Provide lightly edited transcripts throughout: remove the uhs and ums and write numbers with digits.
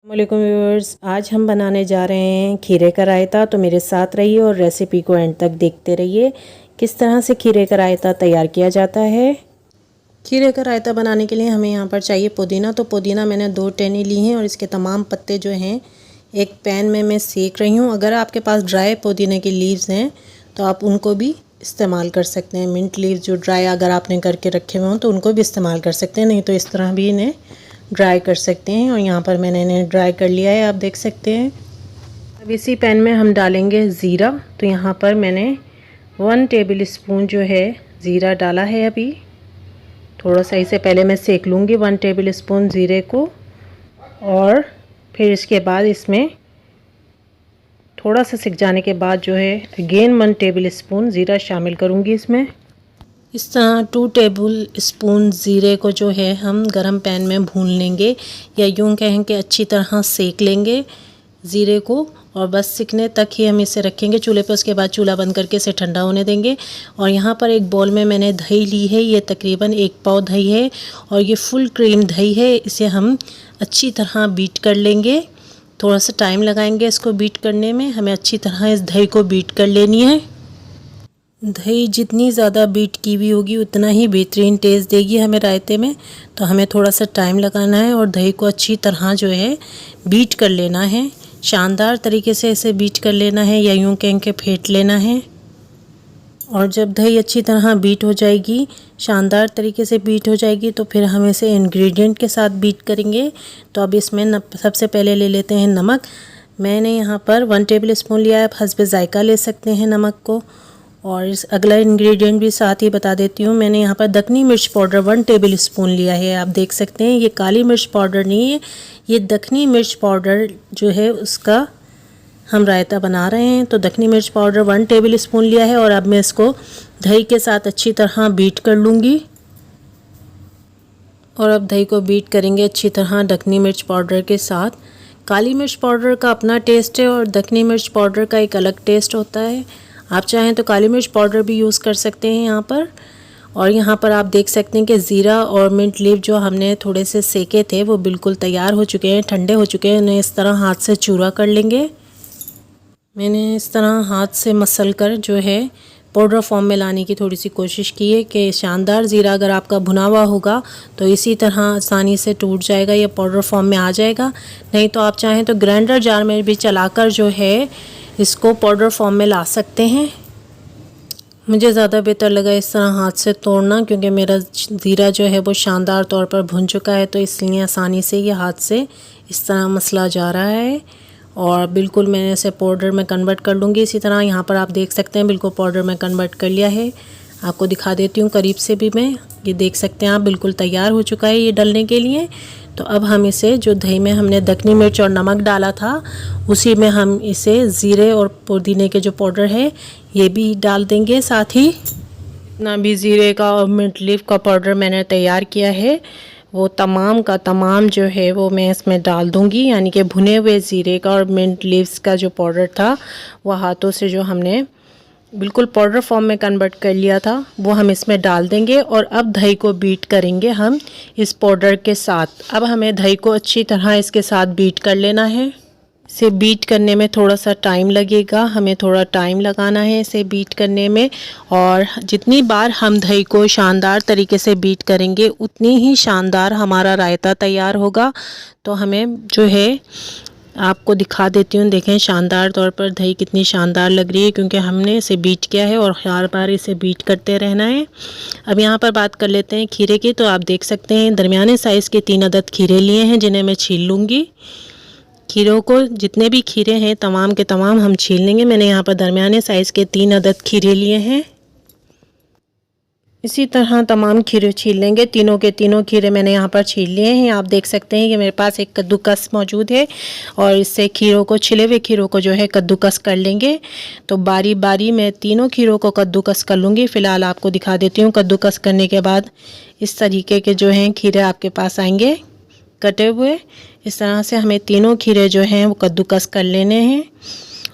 वालेकुम व्यूअर्स, आज हम बनाने जा रहे हैं खीरे का रायता। तो मेरे साथ रहिए और रेसिपी को एंड तक देखते रहिए किस तरह से खीरे का रायता तैयार किया जाता है। खीरे का रायता बनाने के लिए हमें यहाँ पर चाहिए पुदीना। तो पुदीना मैंने 2 टहनी ली हैं और इसके तमाम पत्ते जो हैं एक पैन में मैं सेक रही हूँ। अगर आपके पास ड्राई पुदीने की लीव्स हैं तो आप उनको भी इस्तेमाल कर सकते हैं। मिंट लीव्स जो ड्राई अगर आपने करके रखे हुए हों तो उनको भी इस्तेमाल कर सकते हैं, नहीं तो इस तरह भी इन्हें ड्राई कर सकते हैं। और यहाँ पर मैंने इन्हें ड्राई कर लिया है, आप देख सकते हैं। अब इसी पैन में हम डालेंगे ज़ीरा। तो यहाँ पर मैंने 1 टेबल स्पून जो है ज़ीरा डाला है। अभी थोड़ा सा इसे पहले मैं सेक लूँगी 1 टेबल स्पून ज़ीरे को, और फिर इसके बाद इसमें थोड़ा सा सिक जाने के बाद जो है अगेन 1 टेबल स्पून ज़ीरा शामिल करूँगी इसमें। इस तरह 2 टेबल स्पून ज़ीरे को जो है हम गरम पैन में भून लेंगे, या यूँ कहें कि अच्छी तरह सेक लेंगे ज़ीरे को, और बस सिकने तक ही हम इसे रखेंगे चूल्हे पर। उसके बाद चूल्हा बंद करके इसे ठंडा होने देंगे। और यहाँ पर एक बॉल में मैंने दही ली है, ये तकरीबन 1 पाव दही है और ये फुल क्रीम दही है। इसे हम अच्छी तरह बीट कर लेंगे। थोड़ा सा टाइम लगाएंगे इसको बीट करने में, हमें अच्छी तरह इस दही को बीट कर लेनी है। दही जितनी ज़्यादा बीट की हुई होगी उतना ही बेहतरीन टेस्ट देगी हमें रायते में। तो हमें थोड़ा सा टाइम लगाना है और दही को अच्छी तरह जो है बीट कर लेना है। शानदार तरीके से इसे बीट कर लेना है, या यूँ कह के फेंट लेना है। और जब दही अच्छी तरह बीट हो जाएगी, शानदार तरीके से बीट हो जाएगी, तो फिर हम इसे इंग्रेडिएंट के साथ बीट करेंगे। तो अब इसमें सबसे पहले ले लेते हैं नमक। मैंने यहाँ पर 1 टेबल स्पून लिया है, आप हस्बे ज़ायका ले सकते हैं नमक को। और इस अगला इंग्रेडिएंट भी साथ ही बता देती हूँ। मैंने यहाँ पर दखनी मिर्च पाउडर 1 टेबल स्पून लिया है। आप देख सकते हैं ये काली मिर्च पाउडर नहीं है, ये दखनी मिर्च पाउडर जो है उसका हम रायता बना रहे हैं। तो दखनी मिर्च पाउडर 1 टेबल स्पून लिया है, और अब मैं इसको दही के साथ अच्छी तरह बीट कर लूँगी। और अब दही को बीट करेंगे अच्छी तरह दखनी मिर्च पाउडर के साथ। काली मिर्च पाउडर का अपना टेस्ट है और दखनी मिर्च पाउडर का एक अलग टेस्ट होता है। आप चाहें तो काली मिर्च पाउडर भी यूज़ कर सकते हैं यहाँ पर। और यहाँ पर आप देख सकते हैं कि ज़ीरा और मिंट लीव जो हमने थोड़े से सेके थे वो बिल्कुल तैयार हो चुके हैं, ठंडे हो चुके हैं। उन्हें इस तरह हाथ से चूरा कर लेंगे। मैंने इस तरह हाथ से मसल कर जो है पाउडर फॉर्म में लाने की थोड़ी सी कोशिश की है कि शानदार ज़ीरा अगर आपका भुना हुआ होगा तो इसी तरह आसानी से टूट जाएगा, या पाउडर फॉर्म में आ जाएगा। नहीं तो आप चाहें तो ग्राइंडर जार में भी चलाकर जो है इसको पाउडर फॉर्म में ला सकते हैं। मुझे ज़्यादा बेहतर लगा इस तरह हाथ से तोड़ना, क्योंकि मेरा ज़ीरा जो है वो शानदार तौर पर भुन चुका है, तो इसलिए आसानी से ये हाथ से इस तरह मसला जा रहा है। और बिल्कुल मैंने इसे पाउडर में कन्वर्ट कर लूँगी इसी तरह। यहाँ पर आप देख सकते हैं बिल्कुल पाउडर में कन्वर्ट कर लिया है। आपको दिखा देती हूँ करीब से भी मैं, ये देख सकते हैं आप बिल्कुल तैयार हो चुका है ये डलने के लिए। तो अब हम इसे जो दही में हमने दखनी मिर्च और नमक डाला था उसी में हम इसे ज़ीरे और पुदीने के जो पाउडर है ये भी डाल देंगे साथ ही। जितना भी ज़ीरे का और मिंट लीफ का पाउडर मैंने तैयार किया है वो तमाम का तमाम जो है वो मैं इसमें डाल दूंगी। यानी कि भुने हुए ज़ीरे का और मिंट लीव्स का जो पाउडर था वो हाथों से जो हमने बिल्कुल पाउडर फॉर्म में कन्वर्ट कर लिया था वो हम इसमें डाल देंगे। और अब दही को बीट करेंगे हम इस पाउडर के साथ। अब हमें दही को अच्छी तरह इसके साथ बीट कर लेना है। इसे बीट करने में थोड़ा सा टाइम लगेगा, हमें थोड़ा टाइम लगाना है इसे बीट करने में। और जितनी बार हम दही को शानदार तरीके से बीट करेंगे उतनी ही शानदार हमारा रायता तैयार होगा। तो हमें जो है आपको दिखा देती हूँ, देखें शानदार तौर पर दही कितनी शानदार लग रही है, क्योंकि हमने इसे बीट किया है और हर बार इसे बीट करते रहना है। अब यहाँ पर बात कर लेते हैं खीरे की। तो आप देख सकते हैं दरमियाने साइज़ के 3 अदद खीरे लिए हैं जिन्हें मैं छील लूँगी। खीरों को जितने भी खीरे हैं तमाम के तमाम हम छील लेंगे। मैंने यहाँ पर दरमियाने साइज़ के 3 अदद खीरे लिए हैं। इसी तरह तमाम खीरे छील लेंगे। तीनों के तीनों खीरे मैंने यहाँ पर छील लिए हैं। आप देख सकते हैं कि मेरे पास एक कद्दूकस मौजूद है और इससे खीरों को, छिले हुए खीरों को जो है कद्दूकस कर लेंगे। तो बारी बारी मैं तीनों खीरों को कद्दूकस कर लूँगी। फ़िलहाल आपको दिखा देती हूँ। कद्दूकस करने के बाद इस तरीके के जो हैं खीरे आपके पास आएंगे कटे हुए। इस तरह से हमें तीनों खीरे जो हैं वो कद्दूकस कर लेने हैं।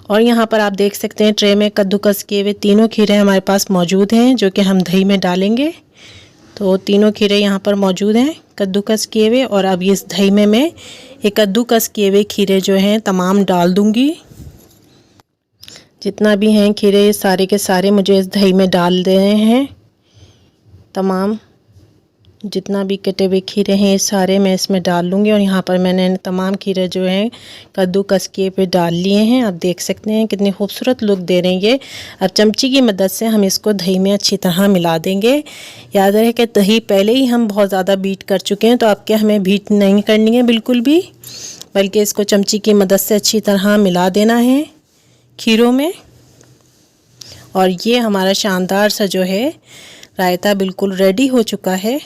और यहाँ पर आप देख सकते हैं ट्रे में कद्दूकस किए हुए तीनों खीरे हमारे पास मौजूद हैं जो कि हम दही में डालेंगे। तो तीनों खीरे यहाँ पर मौजूद हैं कद्दूकस किए हुए। और अब इस दही में मैं ये कद्दूकस किए हुए खीरे जो हैं तमाम डाल दूँगी। जितना भी हैं खीरे सारे के सारे मुझे इस दही में डाल देने हैं। तमाम जितना भी कटे हुए खीरे हैं सारे मैं इसमें डाल लूँगी। और यहाँ पर मैंने तमाम खीरे जो हैं कद्दूकस किए पे डाल लिए हैं। आप देख सकते हैं कितने खूबसूरत लुक दे रहे हैं ये। अब चमची की मदद से हम इसको दही में अच्छी तरह मिला देंगे। याद रहे कि दही पहले ही हम बहुत ज़्यादा बीट कर चुके हैं, तो आपके हमें बीट नहीं करनी है बिल्कुल भी, बल्कि इसको चमची की मदद से अच्छी तरह मिला देना है खीरों में। और ये हमारा शानदार सा जो है रायता बिल्कुल रेडी हो चुका है।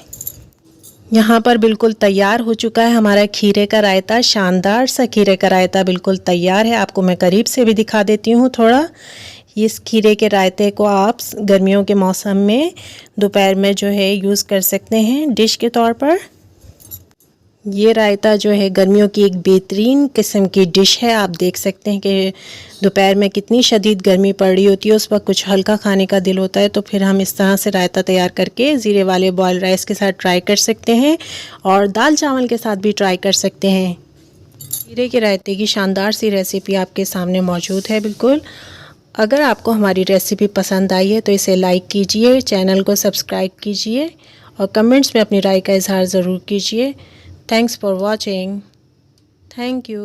यहाँ पर बिल्कुल तैयार हो चुका है हमारा खीरे का रायता। शानदार सा खीरे का रायता बिल्कुल तैयार है। आपको मैं करीब से भी दिखा देती हूँ थोड़ा। इस खीरे के रायते को आप गर्मियों के मौसम में दोपहर में जो है यूज़ कर सकते हैं डिश के तौर पर। ये रायता जो है गर्मियों की एक बेहतरीन किस्म की डिश है। आप देख सकते हैं कि दोपहर में कितनी शदीद गर्मी पड़ रही होती है, उस वक्त कुछ हल्का खाने का दिल होता है, तो फिर हम इस तरह से रायता तैयार करके ज़ीरे वाले बॉयल राइस के साथ ट्राई कर सकते हैं और दाल चावल के साथ भी ट्राई कर सकते हैं। खीरे के रायते की शानदार सी रेसिपी आपके सामने मौजूद है बिल्कुल। अगर आपको हमारी रेसिपी पसंद आई है तो इसे लाइक कीजिए, चैनल को सब्सक्राइब कीजिए और कमेंट्स में अपनी राय का इजहार ज़रूर कीजिए। Thanks for watching. Thank you.